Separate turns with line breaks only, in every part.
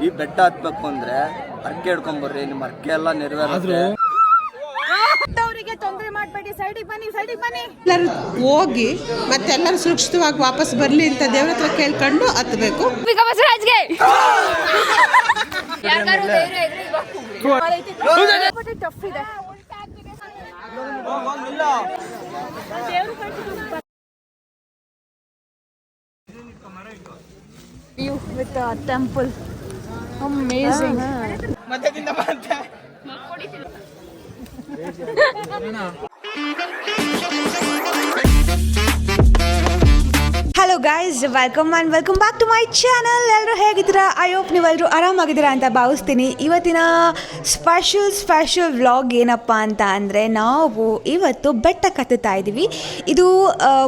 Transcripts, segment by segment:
ಈ ಬೆಟ್ಟ ಹತ್ಬೇಕು ಅಂದ್ರೆ ಅರ್ಕೆ ಹಿಡ್ಕೊಂಬರ್ರಿ, ನಿಮ್ಮ ಅರ್ಕೆ ಎಲ್ಲ ನೆರವೇರಿದ್ರೆ.
ತೊಂದರೆ ಮಾಡಬೇಡಿ, ಸೈಡಿಗೆ ಬನ್ನಿ.
ಎಲ್ಲರೂ ಹೋಗಿ ಮತ್ತೆ ಎಲ್ಲರೂ ಸುರಕ್ಷಿತವಾಗಿ ವಾಪಸ್ ಬರಲಿ ಅಂತ ದೇವ್ರ ಹತ್ರ ಕೇಳ್ಕೊಂಡು ಹತ್ತಬೇಕು.
View with the temple, amazing. Hello guys, welcome back to my channel. ಎಲ್ಲರೂ ಹೇಗಿದ್ದೀರಾ? ಐ ಹೋಪ್ ನೀವೆಲ್ಲರೂ ಆರಾಮಾಗಿದ್ದೀರಾ ಅಂತ ಭಾವಿಸ್ತೀನಿ. ಇವತ್ತಿನ ಸ್ಪೆಷಲ್ ವ್ಲಾಗ್ ಏನಪ್ಪ ಅಂತ ಅಂದರೆ, ನಾವು ಇವತ್ತು ಬೆಟ್ಟಕ್ಕೆ ಹತ್ತುತ್ತಾ ಇದ್ದೀವಿ. ಇದು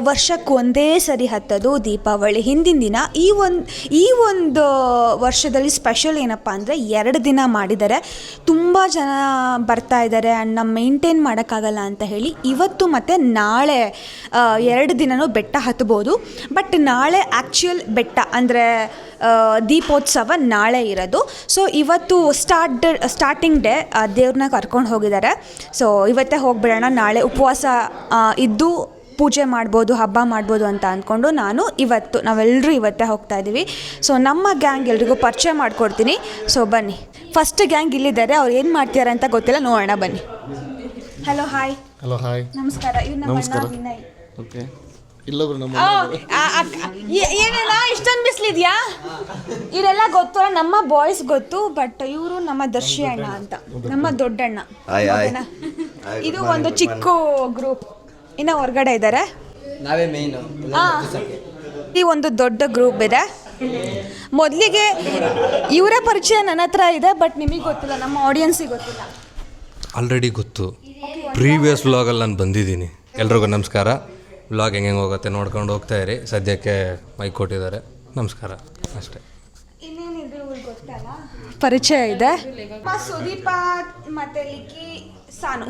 ವರ್ಷಕ್ಕೆ ಒಂದೇ ಸರಿ ಹತ್ತೋದು, ದೀಪಾವಳಿ ಹಿಂದಿನ ದಿನ. ಈ ಒಂದು ವರ್ಷದಲ್ಲಿ ಸ್ಪೆಷಲ್ ಏನಪ್ಪ ಅಂದರೆ 2 ದಿನ ಮಾಡಿದ್ದಾರೆ. ತುಂಬ ಜನ ಬರ್ತಾ ಇದ್ದಾರೆ ಆ್ಯಂಡ್ ನಾವು ಮೇಂಟೈನ್ ಮಾಡೋಕ್ಕಾಗಲ್ಲ ಅಂತ ಹೇಳಿ ಇವತ್ತು ಮತ್ತು ನಾಳೆ 2 ದಿನವೂ ಬೆಟ್ಟ ಹತ್ಬೋದು. ಬಟ್ ನಾಳೆ ಆ್ಯಕ್ಚುಯಲ್ ಬೆಟ್ಟ ಅಂದರೆ ದೀಪೋತ್ಸವ ನಾಳೆ ಇರೋದು. ಸೊ ಇವತ್ತು ಸ್ಟಾರ್ಟಿಂಗ್ ಡೇ ದೇವ್ರನ್ನ ಕರ್ಕೊಂಡು ಹೋಗಿದ್ದಾರೆ. ಸೊ ಇವತ್ತೇ ಹೋಗ್ಬಿಡೋಣ, ನಾಳೆ ಉಪವಾಸ ಇದ್ದು ಪೂಜೆ ಮಾಡ್ಬೋದು, ಹಬ್ಬ ಮಾಡ್ಬೋದು ಅಂತ ಅಂದ್ಕೊಂಡು ನಾವೆಲ್ಲರೂ ಇವತ್ತೇ ಹೋಗ್ತಾ ಇದ್ದೀವಿ. ಸೊ ನಮ್ಮ ಗ್ಯಾಂಗ್ ಎಲ್ರಿಗೂ ಪರಿಚಯ ಮಾಡಿಕೊಡ್ತೀನಿ. ಸೊ ಬನ್ನಿ, ಫಸ್ಟ್ ಗ್ಯಾಂಗ್ ಇಲ್ಲಿದ್ದಾರೆ. ಅವ್ರು ಏನು ಮಾಡ್ತಿದ್ದಾರೆ ಅಂತ ಗೊತ್ತಿಲ್ಲ, ನೋಡೋಣ ಬನ್ನಿ. Hello hi. ನಮಸ್ಕಾರ. ಇವ್ರು ನಮ್ಮ ಅಣ್ಣ ವಿನಯ್.
ಓಕೆ, ಇಲ್ಲೊಬ್ರು ನಮ್ಮ
ಏನೆಲ್ಲ ಇಷ್ಟೊಂದು ಬಿಸಿಲಿದ್ಯಾ? ಇವರೆಲ್ಲ ಗೊತ್ತು, ನಮ್ಮ ಬಾಯ್ಸ್ ಗೊತ್ತು. ಬಟ್ ಇವರು ನಮ್ಮ ದರ್ಶಿ ಅಣ್ಣ ಅಂತ, ನಮ್ಮ ದೊಡ್ಡಣ್ಣ. ಇದು ಒಂದು ಚಿಕ್ಕ ಗ್ರೂಪ್, ಇನ್ನು ಹೊರಗಡೆ ಇದ್ದಾರೆ.
ನಾವೇ ಮೇಯ್ನು.
ಈ ಒಂದು ದೊಡ್ಡ ಗ್ರೂಪ್ ಇದೆ. ಮೊದಲಿಗೆ ಇವರ ಪರಿಚಯ ನನ್ನ ಹತ್ರ ಇದೆ, ಬಟ್ ನಿಮಗೆ ಗೊತ್ತಿಲ್ಲ, ನಮ್ಮ ಆಡಿಯನ್ಸಿಗೆ ಗೊತ್ತಿಲ್ಲ.
ಆಲ್ರೆಡಿ ಗೊತ್ತು, ಪ್ರೀವಿಯಸ್ ವ್ಲಾಗಲ್ಲಿ ನಾನು ಬಂದಿದ್ದೀನಿ. ಎಲ್ರಿಗೂ ನಮಸ್ಕಾರ. ವ್ಲಾಗ್ ಹೆಂಗೆ ಹೋಗುತ್ತೆ ನೋಡ್ಕೊಂಡು ಹೋಗ್ತಾ ಇರಿ. ಸದ್ಯಕ್ಕೆ ಮೈಕ್ ಕೊಟ್ಟಿದ್ದಾರೆ. ನಮಸ್ಕಾರ ಅಷ್ಟೇ.
ಇನ್ನೇನಿದ್ರು ಗೊತ್ತಲ್ಲ, ಪರಿಚಯ ಇದೆ. ಸುದೀಪ ಮತ್ತು ಲಿಕ್ಕಿ,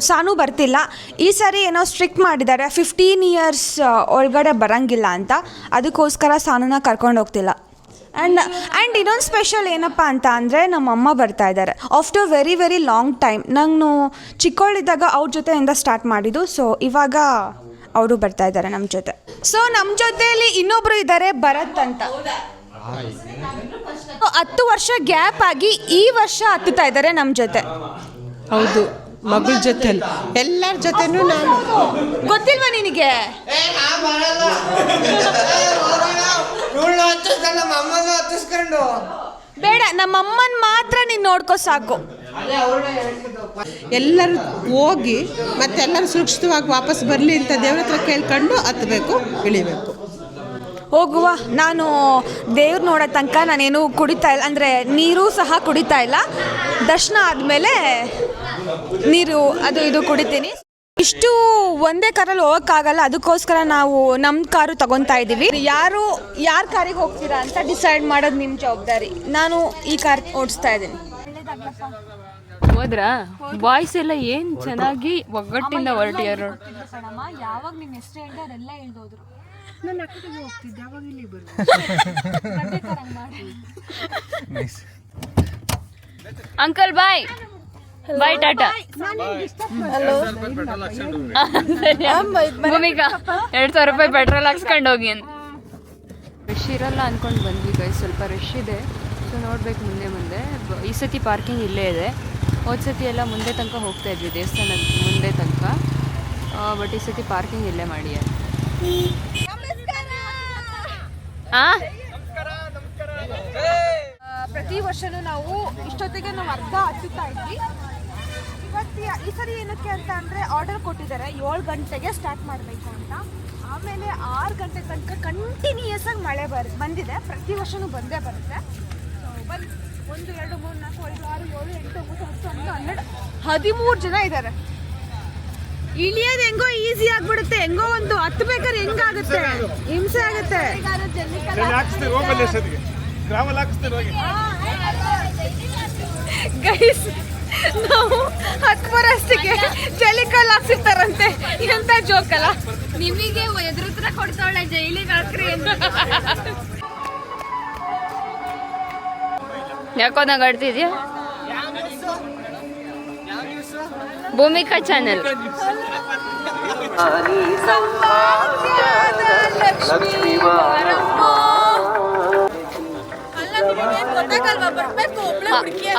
ಸಾನು ಬರ್ತಿಲ್ಲ. ಈ ಸಾರಿ ಏನೋ ಸ್ಟ್ರಿಕ್ಟ್ ಮಾಡಿದ್ದಾರೆ, 15 ಇಯರ್ಸ್ ಒಳಗಡೆ ಬರೋಂಗಿಲ್ಲ ಅಂತ. ಅದಕ್ಕೋಸ್ಕರ ಸಾನುನ ಕರ್ಕೊಂಡು ಹೋಗ್ತಿಲ್ಲ. ಆ್ಯಂಡ್ ಇನ್ನೊಂದು ಸ್ಪೆಷಲ್ ಏನಪ್ಪ ಅಂತ ಅಂದರೆ, ನಮ್ಮ ಅಮ್ಮ ಬರ್ತಾ ಇದ್ದಾರೆ ಆಫ್ಟರ್ ವೆರಿ ಲಾಂಗ್ ಟೈಮ್. ನಾನು ಚಿಕ್ಕವಳಿದ್ದಾಗ ಅವ್ರ ಜೊತೆಯಿಂದ ಸ್ಟಾರ್ಟ್ ಮಾಡಿದ್ದು. ಸೊ ಇವಾಗ ಅವರು ಬರ್ತಾ ಇದ್ದಾರೆ ನಮ್ಮ ಜೊತೆ. ಸೊ ನಮ್ಮ ಜೊತೆಯಲ್ಲಿ ಇನ್ನೊಬ್ರು ಇದ್ದಾರೆ, ಭರತ್ ಅಂತ. 10 ವರ್ಷ ಗ್ಯಾಪ್ ಆಗಿ ಈ ವರ್ಷ ಹತ್ತುತ್ತಾ ಇದ್ದಾರೆ ನಮ್ಮ ಜೊತೆ.
ಹೌದು, ಮಗಳ ಜೊತೆ ಎಲ್ಲರ ಜೊತೆನೂ ನಾನು.
ಗೊತ್ತಿಲ್ವಾ ನಿನಗೆ? ಬೇಡ, ನಮ್ಮಮ್ಮನ ಮಾತ್ರ ನೀನು ನೋಡ್ಕೋ ಸಾಕು.
ಎಲ್ಲರೂ ಹೋಗಿ ಮತ್ತೆ ಎಲ್ಲರೂ ಸುರಕ್ಷಿತವಾಗಿ ವಾಪಸ್ ಬರಲಿ ಅಂತ ದೇವ್ರ ಹತ್ರ ಕೇಳ್ಕೊಂಡು ಹತ್ತಬೇಕು, ಇಳಿಬೇಕು.
ಹೋಗುವ. ನಾನು ದೇವ್ರು ನೋಡೋ ತನಕ ನಾನೇನು ಕುಡಿತಾ ಇಲ್ಲ, ಅಂದರೆ ನೀರು ಸಹ ಕುಡಿತಾ ಇಲ್ಲ. ದರ್ಶನ ಆದಮೇಲೆ ನೀರು ಅದು ಇದು ಕುಡಿತೀನಿ. ಇಷ್ಟು ಒಂದೇ ಕಾರಲ್ಲಿ ಹೋಗೋಕ್ಕಾಗಲ್ಲ, ಅದಕ್ಕೋಸ್ಕರ ನಾವು ನಮ್ಮ ಕಾರು ತಗೊತಾ ಇದ್ದೀವಿ. ಯಾರ ಕಾರಿಗೆ ಹೋಗ್ತೀರಾ ಅಂತ ಡಿಸೈಡ್ ಮಾಡೋದು ನಿಮ್ಮ ಜವಾಬ್ದಾರಿ. ನಾನು ಈ ಕಾರ್ ಓಡಿಸ್ತಾ ಇದ್ದೀನಿ.
ಹೋದ್ರಾ? ಬಾಯ್ಸ್ ಎಲ್ಲ ಏನ್ ಚೆನ್ನಾಗಿ ಒಗ್ಗಟ್ಟಿಂದ ಹೊರಟಿಯಾರು.
ಯಾವಾಗ ನಿಮ್ಮ ಹೆಸರು ಹೇಳ್ದೆ ಅದೆಲ್ಲ ಹೇಳ್ದೋದ್ರು.
ನನ್ನ ಅಕ್ಕಗೆ ಹೋಗ್ತಿದ್ದೆ, ಯಾವಾಗ ಇಲ್ಲಿ ಬರು.
ಅಂಕಲ್ ಬಾಯ್ ಬಾಯ್, ಟಾಟಾ. ಭೂಮಿಕಾ 2,000 ರೂಪಾಯಿ ಪೆಟ್ರೋಲ್ ಹಾಕ್ಸ್ಕೊಂಡು ಹೋಗಿ. ರಶ್ ಇರಲ್ಲ ಅಂದ್ಕೊಂಡು ಬಂದ್ವಿ ಗೈಸ್, ಸ್ವಲ್ಪ ರಶ್ ಇದೆ. ಸೊ ನೋಡ್ಬೇಕು ಮುಂದೆ. ಈ ಸತಿ ಪಾರ್ಕಿಂಗ್ ಇಲ್ಲೇ ಇದೆ. ಹೋದ ಸತಿ ಎಲ್ಲ ಮುಂದೆ ತನಕ ಹೋಗ್ತಾ ಇದ್ವಿ, ದೇವಸ್ಥಾನದ ಮುಂದೆ ತನಕ. ಬಟ್ ಈ ಸತಿ ಪಾರ್ಕಿಂಗ್ ಇಲ್ಲೇ ಮಾಡಿ.
ಪ್ರತಿ ವರ್ಷನೂ ನಾವು ಇಷ್ಟೊತ್ತಿಗೆ ಅರ್ಧ ಹತ್ತುತ್ತಾ ಇದ್ವಿ. ಈ ಸರಿ ಏನಕ್ಕೆ ಅಂತ ಅಂದರೆ, ಆರ್ಡರ್ ಕೊಟ್ಟಿದ್ದಾರೆ 7 ಗಂಟೆಗೆ ಸ್ಟಾರ್ಟ್ ಮಾಡಬೇಕು ಅಂತ. ಆಮೇಲೆ 6 ಗಂಟೆ ತನಕ ಕಂಟಿನ್ಯೂಯಸ್ ಆಗಿ ಮಳೆ ಬಂದಿದೆ. ಪ್ರತಿ ವರ್ಷವೂ ಬಂದೇ ಬರುತ್ತೆ. ಬನ್ನಿ, 1 2 3 4 5 6 7 8 9 10 11 12 13 ಜನ ಇದ್ದಾರೆ. ಇಳಿಯೋದು ಹೆಂಗೋ ಈಸಿ ಆಗ್ಬಿಡುತ್ತೆ, ಹೆಂಗೋ ಒಂದು ಹತ್ತಬೇಕಾದ್ರೆ ಹೆಂಗಾಗುತ್ತೆ, ಹಿಂಸೆ ಆಗುತ್ತೆ. ಗೈಸ್, ನಾವು 10 ಬರೋಷ್ಟಿಗೆ ಜೈಲಿಕಲ್ಲಿ ಹಾಕ್ಸಿರ್ತಾರಂತೆ. ಎಂತ ಜೋಕಲ್ಲ.
ನಿಮಗೆ ಎದುರುತ್ರ ಕೊಡ್ತಾಳೆ, ಜೈಲಿಗೆ ಹಾಕ್ರಿ ಅಂತ. ಯಾಕೋ ನಂಗೆ ಆಡ್ತಿದ್ಯಾ ಭೂಮಿಕಾ ಚಾನೆಲ್.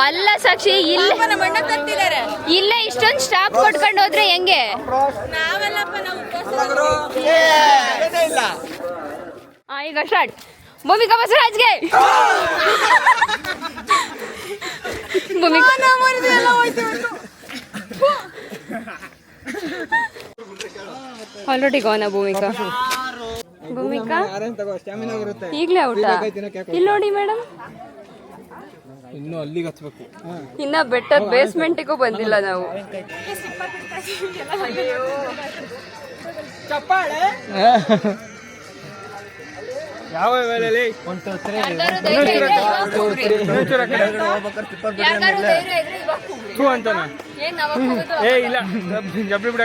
ಅಲ್ಲ ಸಾಕ್ಷಿ, ಇಲ್ಲ ಇಷ್ಟೊಂದು ಸ್ಟಾಪ್ ಕೊಟ್ಕೊಂಡು ಹೋದ್ರೆ ಹೆಂಗೆ? ಈಗ ಸ್ಟಾರ್ಟ್. ಭೂಮಿಕಾ ಬಸವರಾಜ್ಗೆ ಆಲ್ರೆಡಿ ಗೋನ ಭೂಮಿಕಾ. ಭೂಮಿಕಾ ಈಗಲೇ ಔಟ. ಇಲ್ಲಿ ನೋಡಿ ಮೇಡಮ್,
ಇನ್ನು ಅಲ್ಲಿಗೆ ಹಚ್ಬೇಕು.
ಇನ್ನ ಬೆಟರ್ ಬೇಸ್ಮೆಂಟಿಗೂ ಬಂದಿಲ್ಲ ನಾವು.
ಯಾವ ವೇಳೆಯಲ್ಲಿ ಅಂತಾನೆ ಏ ಇಲ್ಲ ಜಬ್ರಿ ಬಿಡ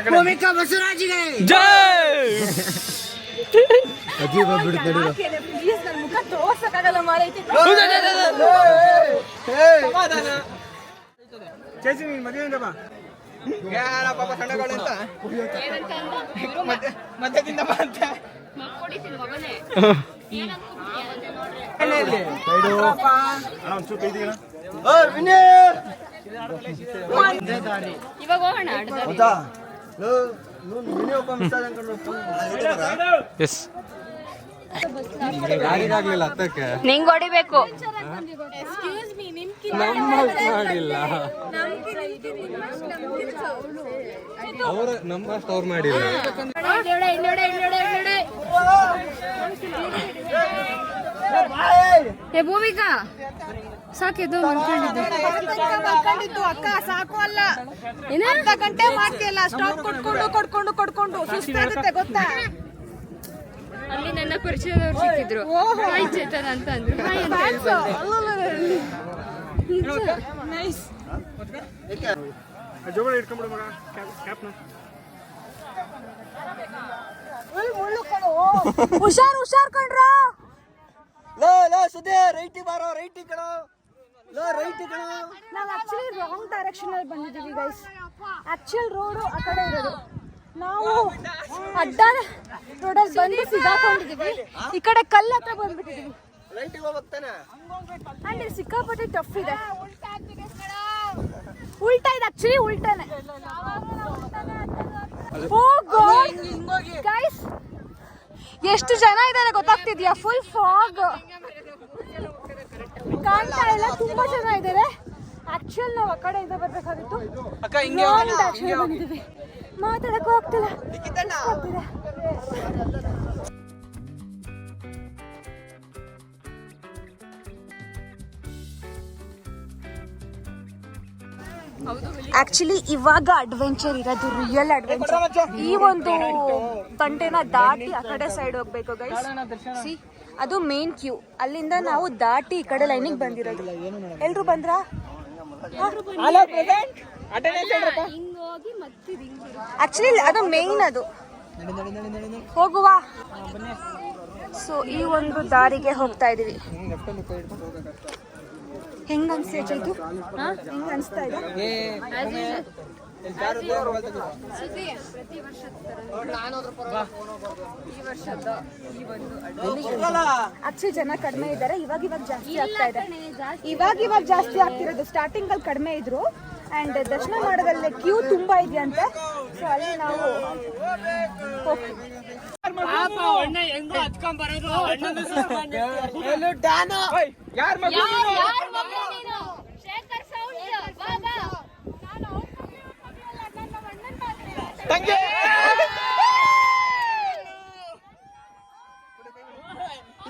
ಚೇಚಿ ನೀನ್ ಮದುವೆಯಿಂದ ಬಾ ಪಾಪ ಸಣ್ಣಗಳು ಅಂತ ಮಧ್ಯದಿಂದ ಬಾ ಅಂತ
ಇವಾಗ ಹೋಗೋಣ. ನಿಂಗೆ ಹೊಡಿಬೇಕು.
ಮಾಡಿಲ್ಲ ನಮ್ಮಷ್ಟು ಅವ್ರು ಮಾಡಿಲ್ಲ.
ಏ ಭೂಮಿಕಾ ಸಾಕಿದ್ದು
ಮಲ್ಕೊಂಡಿದ್ದು ಅಕ್ಕ ಸಾಕು ಅಲ್ಲ, ಅರ್ಧ ಗಂಟೆ ಮಾಡ್ತಿಯಲ್ಲ, ಸ್ಟಾಪ್ ಕೊಡ್ಕೊಂಡು ಸುಸ್ತಾಗುತ್ತೆ ಗೊತ್ತಾ.
ಅಲ್ಲಿ ನನ್ನ ಪರಿಚಯದವ್ರು ಸಿಕ್ಕಿದ್ರು. ಹಾಯ್ ಚೇತನ್ ಅಂತ ಅಂದ್ರು. ಹಾಯ್ ಅಂತ ಹೇಳಿ
ಜೋಗಳ ಇಟ್ಕೊಂಡ್ಬಿಡು ಮಗ ಕ್ಯಾಪ್ನ.
ಹುಷಾರ್ ಕಣ್ರ. ನಾವು ಆಕ್ಚುಲಿ ರಾಂಗ್ ಡೈರೆಕ್ಷನ್ ಅಲ್ಲಿ ಬಂದಿದ್ದೀವಿ ಗೈಸ್. ಆಕ್ಚುಲ್ ರೋಡು ಆ ಕಡೆ ಇರೋದು, ನಾವು ಅಡ್ಡ ರೋಡಲ್ಲಿ ಬಂದು ಸಿಗಾಕೊಂಡಿದೀವಿ. ಈ ಕಡೆ ಕಲ್ಲು ಹತ್ರ ಬಂದ್ಬಿಟ್ಟಿದೀವಿ. ಅಂಡ್ ಸಿಕ್ಕಾಪಟ್ಟೆ ಟಫ್ ಇದೆ. ಉಲ್ಟಾ ಇದೆ, ಆಕ್ಚುಲಿ ಉಲ್ಟಾನೆ. ಗೈಸ್ ಎಷ್ಟು ಜನ ಇದ್ದಾರೆ ಗೊತ್ತಾಗ್ತಿದ್ಯಾ? ಫುಲ್ ಫಾಗ್ ಕಾಣ್ತಾ ಇಲ್ಲ, ತುಂಬಾ ಜನ ಇದ್ದಾರೆ. ಆಕ್ಚುಲ್ ನಾವು ಆ ಕಡೆಯಿಂದ ಬರ್ಬೇಕಾಗಿತ್ತು, ಬಂದಿದ್ದೀವಿ. ಮಾತಾಡಕ್ಕೂ ಆಗ್ತಿಲ್ಲ. ಆಕ್ಚುಲಿ ಇವಾಗ ಅಡ್ವೆಂಚರ್ ಇರೋದು, ರಿಯಲ್ ಅಡ್ವೆಂಚರ್. ಈ ಒಂದು ತಂಟೆನ ದಾಟಿ ಆ ಕಡೆ ಸೈಡ್ ಹೋಗ್ಬೇಕು ಗೈಸ್. ಸಿ, ಅದು ಮೇನ್ ಕ್ಯೂ. ಅಲ್ಲಿಂದ ನಾವು ದಾಟಿ ಈ ಕಡೆ ಲೈನಿಗೆ ಬಂದಿರೋದು. ಎಲ್ರು ಬಂದ್ರಾ? ಆಕ್ಚುಲಿ ಅದು ಮೇನ್, ಅದು ಹೋಗುವ. ಸೊ ಈ ಒಂದು ದಾರಿಗೆ ಹೋಗ್ತಾ ಇದೀವಿ. ಹೆಂಗ ಅನ್ಸ್ತು? ಹೆಂಗ ಅನ್ಸ್ತಾ ಇದೆ? ಆಕ್ಚುಲಿ ಜನ ಕಡಿಮೆ ಇದ್ದಾರೆ, ಇವಾಗ ಜಾಸ್ತಿ ಆಗ್ತಾ ಇದೆ. ಇವಾಗ ಜಾಸ್ತಿ ಆಗ್ತಿರೋದು. ಸ್ಟಾರ್ಟಿಂಗ್ ಅಲ್ಲಿ ಕಡಿಮೆ ಇದ್ರು. ಅಂಡ್ ದರ್ಶನ ಮಾಡೋದ್ರಲ್ಲಿ ಕ್ಯೂ ತುಂಬಾ ಇದೆಯಂತೆ. ಸೊ ಅಲ್ಲಿ ನಾವು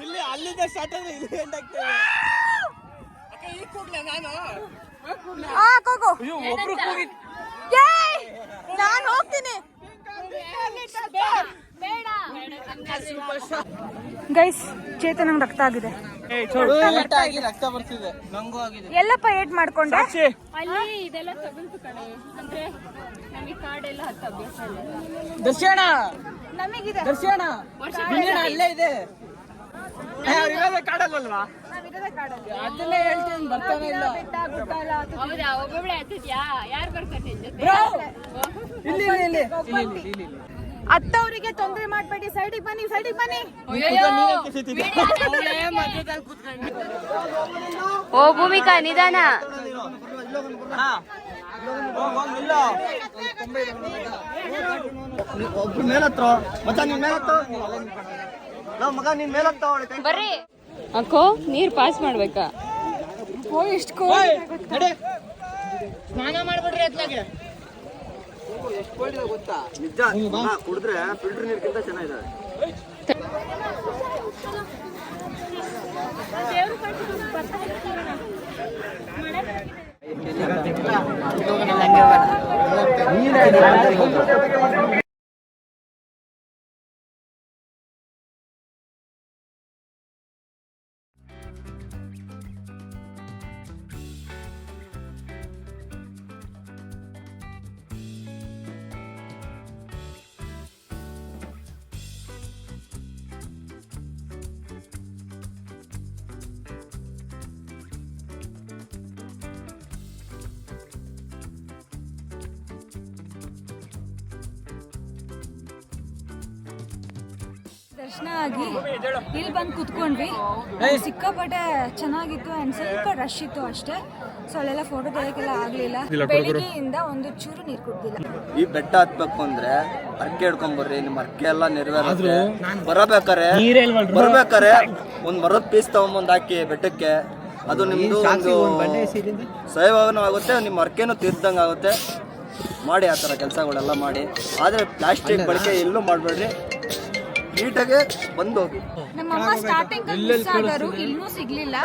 ಇಲ್ಲಿ ಅಲ್ಲಿಂದ ಸ್ಟಾರ್ಟ್ ಆದ್ರೆ ಇಲ್ಲಿ ಎಂಡ್ ಆಗ್ತೇವೆ. ಈ ಕೂಗ್ಲ ನಾನು ಒಬ್ರು ಕೂಗಿ
ನಾನು ಹೋಗ್ತೀನಿ ಗೈಸ್. ಚೇತನಂಗ್ ರಕ್ತ ಆಗಿದೆ,
ರಕ್ತ ಬರ್ತಿದೆ, ನಂಗೂ ಆಗಿದೆ.
ಎಲ್ಲಪ್ಪ ಏಟ್ ಮಾಡ್ಕೊಂಡೆ?
ಅಲ್ಲಿ ಇದೆಲ್ಲ ತಗೊಂಡು ಕಡೆ ಅಂದ್ರೆ ನಮಗೆ ಕಾರ್ಡ್ ಎಲ್ಲ ಹತ್ತ ಅಭ್ಯಾಸ ಇಲ್ಲ.
ದರ್ಶನ
ನಮಗಿದೆ,
ದರ್ಶನ ಅಲ್ಲೇ ಇದೆ. ಕಾಡಲ್ವಾ? ಅದನ್ನೇ ಹೇಳ್ತೀನಿ, ಬರ್ತಾನೆ ಇಲ್ಲ.
ಹೌದಾ, ಒಬ್ಬೊಬ್ಳೆ ಹತ್ತಿದ್ಯಾ? ಯಾರು ಬರ್ತಾರೆ ನಿನ್ ಜೊತೆ?
ಇಲ್ಲಿ ಇಲ್ಲಿ ಇಲ್ಲಿ ಇಲ್ಲಿ ಇಲ್ಲಿ
ಅತ್ತವರಿಗೆ ತೊಂದರೆ ಮಾಡಬೇಡಿ, ಸೈಡಿಗೆ ಬನ್ನಿ, ಸೈಡಿಗೆ ಬನ್ನಿ.
ಓ ಭೂಮಿಕಾ ನಿಧಾನ.
ಒಬ್ರು ಮೇಲತ್ರ ಮಚ್ಚ, ನೀನ್ ಮೇಲತ್ತ ಮಗ, ನೀನ್ ಮೇಲತ್ತ.
ಬರ್ರಿ ಅಕ್ಕೋ, ನೀರ್ ಪಾಸ್ ಮಾಡ್ಬೇಕಾ?
ಸ್ನಾನ ಮಾಡ್ಬಿಡ್ರಿ ಅತ್ಲಾಗೆ.
ಎಷ್ಟು ಕೋಲ್ಡ್ ಇದೆ ಗೊತ್ತಾ? ನಿಜ, ಕುಡಿದ್ರೆ ಫಿಲ್ಟರ್ ನೀರ್ಗಿಂತ ಚೆನ್ನಾಗಿದೆ.
ದರ್ಶನ ಆಗಿ ಇಲ್ಲಿ ಬಂದು ಕುತ್ಕೊಂಡ್ವಿ. ಸಿಕ್ಕಾಪಟ್ಟೆ ಚೆನ್ನಾಗಿತ್ತು ಆ್ಯಂಡ್ ಸ್ವಲ್ಪ ರಶ್ ಇತ್ತು ಅಷ್ಟೇ. ಸೊ ಅಲ್ಲೆಲ್ಲ ಫೋಟೋ ತೆಗಿಯೋಕ್ಕೆಲ್ಲ ಆಗಲಿಲ್ಲ. ಬೆಳಿಗ್ಗೆಯಿಂದ ಒಂದು ಚೂರು ನೀರು ಕುಡ್ದಿಲ್ಲ.
ಈ ಬೆಟ್ಟ ಹತ್ಬೇಕು ಅಂದ್ರೆ ಅರ್ಕೆ ಹಿಡ್ಕೊಂಬರ್ರಿ, ನಿಮ್ಮ ಅರ್ಕೆ ಎಲ್ಲ ನೆರವೇರುತ್ತೆ. ಬರ್ಬೇಕಾರೆ ಒಂದ್ ಮರದ ಪೀಸ್ ತಗೊಂಬಂದ್ ಹಾಕಿ ಬೆಟ್ಟಕ್ಕೆ, ಅದು ನಿಮ್ದು ಒಂದು ಸೇವಾನು ಆಗುತ್ತೆ, ನಿಮ್ಮ ಅರ್ಕೆನೂ ತೀರ್ದಂಗ ಆಗುತ್ತೆ. ಮಾಡಿ ಆ ಥರ ಕೆಲಸಗಳೆಲ್ಲ ಮಾಡಿ. ಆದರೆ ಪ್ಲಾಸ್ಟಿಕ್ ಬಳಕೆ ಎಲ್ಲೂ ಮಾಡಬೇಡ್ರಿ, ನೀಟಾಗೆ ಬಂದು ಹೋಗಿ.
ನಮ್ಮಮ್ಮ ಸ್ಟಾರ್ಟಿಂಗ್ ಮಿಸ್ ಆದರು, ಇನ್ನೂ ಸಿಗ್ಲಿಲ್ಲ.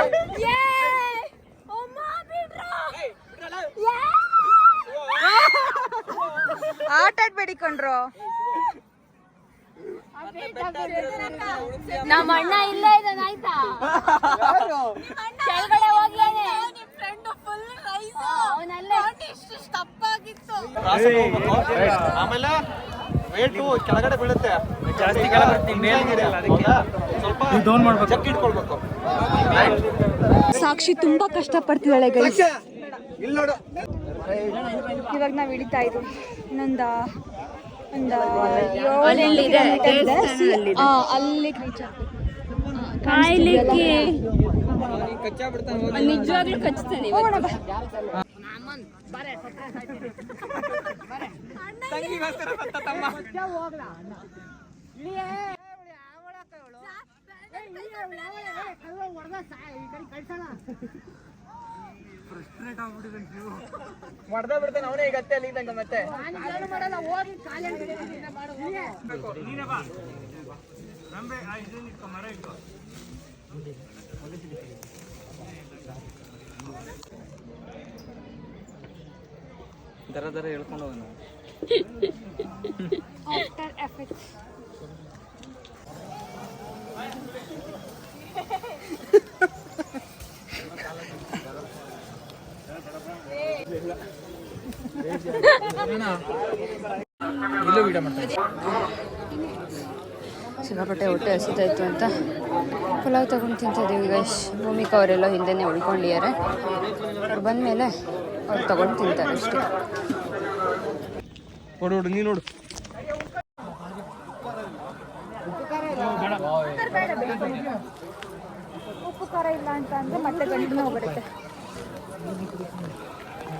ಆಟ ಆಡ್ಬೇಡಿ ಕಣ್ರೋ.
ನಮ್ಮ ಅಣ್ಣ ಇಲ್ಲ ಇದ್ದಾನೆ ಆಯ್ತಾ? ಕೆಳಗಡೆ ಹೋಗ್ಯಾನೆ. ಅವನಲ್ಲೇ
ಆಮೇಲೆ ವೇಟು ಕೆಳಗಡೆ ಬೀಳುತ್ತೆ, ಜಾಸ್ತಿ ಕೆಳಗಡೆ ಮೇಲ್ಗಡೆ ಅಲ್ಲ, ಅದಕ್ಕೆ ಸ್ವಲ್ಪ ಡೌನ್ ಮಾಡ್ಬೇಕು, ಚೆಕ್ ಇಟ್ಕೊಳ್ಬೇಕು.
ಸಾಕ್ಷಿ ತುಂಬಾ ಕಷ್ಟಪಡ್ತಿದ್ದಾಳೆ ಗೈಸ್.
ಇಲ್ಲಿ ನೋಡು,
ಇವಾಗ ನಾವು ಇಳಿತಾ ಇದ್ದೀವಿ. ಇನ್ನೊಂದು ಅಲ್ಲಿ
ನಿಜವಾಗ್ಲೂ ಕಚ್ತಾನೆ.
ಮಾಡ್ದ ಬಿಡ್ತಾನೆ ಅವನೇ ಈಗ ಅತ್ತೆ ಅಲ್ಲಿ ಇದ್ದಂಗ. ಮತ್ತೆ ದರ ದರ ಹೇಳ್ಕೊಂಡು ಹೋಗೋಣ.
ಸಿಕ್ಕಾಪಟ್ಟೆ ಹೊಟ್ಟೆ ಹಸಿತಾಯಿತ್ತು ಅಂತ ಪಲಾವ್ ತಗೊಂಡು ತಿಂತಿದ್ದೀವಿ ಗೈಸ್. ಭೂಮಿಕಾ ಅವರೆಲ್ಲ ಹಿಂದೆನೇ ಉಳ್ಕೊಂಡಿದ್ದಾರೆ. ಅವ್ರು ಬಂದಮೇಲೆ ಅವ್ರು ತಗೊಂಡು ತಿಂತಾರೆ ಅಷ್ಟೇ.
ನೋಡು ನೀ ನೋಡು.
ಉಪ್ಪು ಖಾರ ಇಲ್ಲ ಅಂತ ಅಂದ್ರೆ ಮತ್ತೆ ಗಂಟಲು ಹೋಗ್ಬಿಡುತ್ತೆ.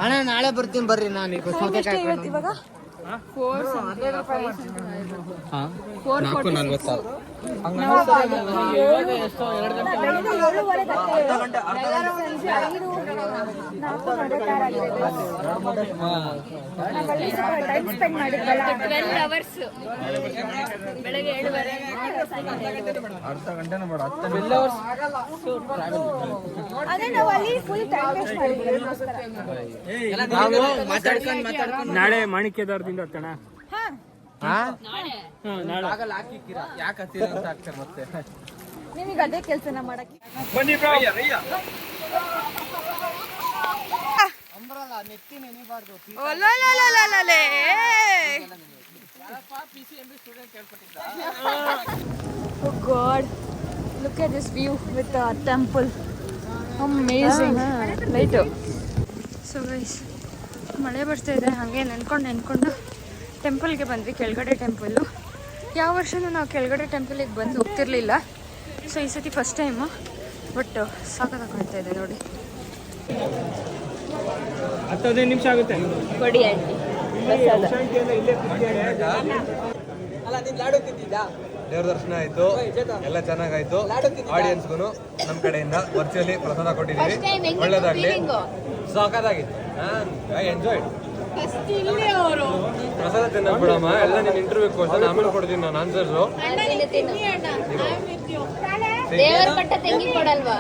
ಅಣ್ಣ ನಾಳೆ ಬರ್ತೀನಿ ಬರ್ರಿ. ನಾನು ಈಗ
ಇವಾಗ
446
ಟೈಮ್ ಸ್ಪೆಂಡ್ ಮಾಡಿದ್ವಲ್ಲ.
12 hours. ಬೆಳಗ್ಗೆ 7:30
ಅರ್ಧ ಗಂಟೆನೂ ಬೇಡ, 10
ಅದೇ ನಾವು ಅಲ್ಲಿ ಫುಲ್ ಟೈಮ್ ವೇಸ್ಟ್ ಮಾಡಿದ್ವಿ.
ಮಾತಾಡ್ಕೊಂಡು ನಾಳೆ ಮಾಣಿಕ್ಯದವ್ರದಿಂದ ಹತ್ತಣ. ಯಾಕೆ ಹತ್ತೀರ ಅಂತ ಆಗ್ತಾರೆ ಮತ್ತೆ.
ನಿಮಗೆ ಅದೇ ಕೆಲಸನ ಮಾಡಕ್ಕೆ
ಬನ್ನಿ
Oh God, look at this view with the temple.
Amazing light. So guys ಮಳೆ ಬರ್ತಾ ಇದೆ, ಹಾಗೆ ನೆನ್ಕೊಂಡು ಟೆಂಪಲ್ಗೆ ಬಂದ್ವಿ, ಕೆಳಗಡೆ ಟೆಂಪಲ್ಲು. ಯಾವ ವರ್ಷನೂ ನಾವು ಕೆಳಗಡೆ ಟೆಂಪಲಿಗೆ ಬಂದು ಹೋಗ್ತಿರ್ಲಿಲ್ಲ. ಸೊ ಈ ಸತಿ ಫಸ್ಟ್ ಟೈಮು, ಬಟ್ ಸಾಕಾಗಿ ಕಾಣ್ತಾ ಇದೆ ನೋಡಿ.
10-15 ನಿಮಿಷ ಆಗುತ್ತೆ.
ಕೊಡಿ ಆಂಟಿ.
ದೇವ್ರ ದರ್ಶನ ಆಯಿತು, ಎಲ್ಲ ಚೆನ್ನಾಗಾಯ್ತು. ಆಡಿಯನ್ಸ್ಗೂ ನಮ್ಮ ಕಡೆಯಿಂದ ವರ್ಚುವಲಿ ಪ್ರಸಾದ ಕೊಟ್ಟಿದ್ದೀವಿ, ಒಳ್ಳೇದಾಗಲಿ. ಸಾಕಾಗಿತ್ತು, ಎಂಜಾಯ್. ಪ್ರಸಾದ ತಿನ್ನಕ್ ಬಿಡಮ್ಮ, ಎಲ್ಲ ನೀನು ಇಂಟರ್ವ್ಯೂ ಕ್ವಶನ್ ಆಮೇಲೆ ಕೊಡ್ತೀನಿ ನಾನು ಆನ್ಸರ್ಸು.
ದೇವರ ಪಟ್ಟ ತೆಂಗಿ ಕೊಡಲ್ವಾ?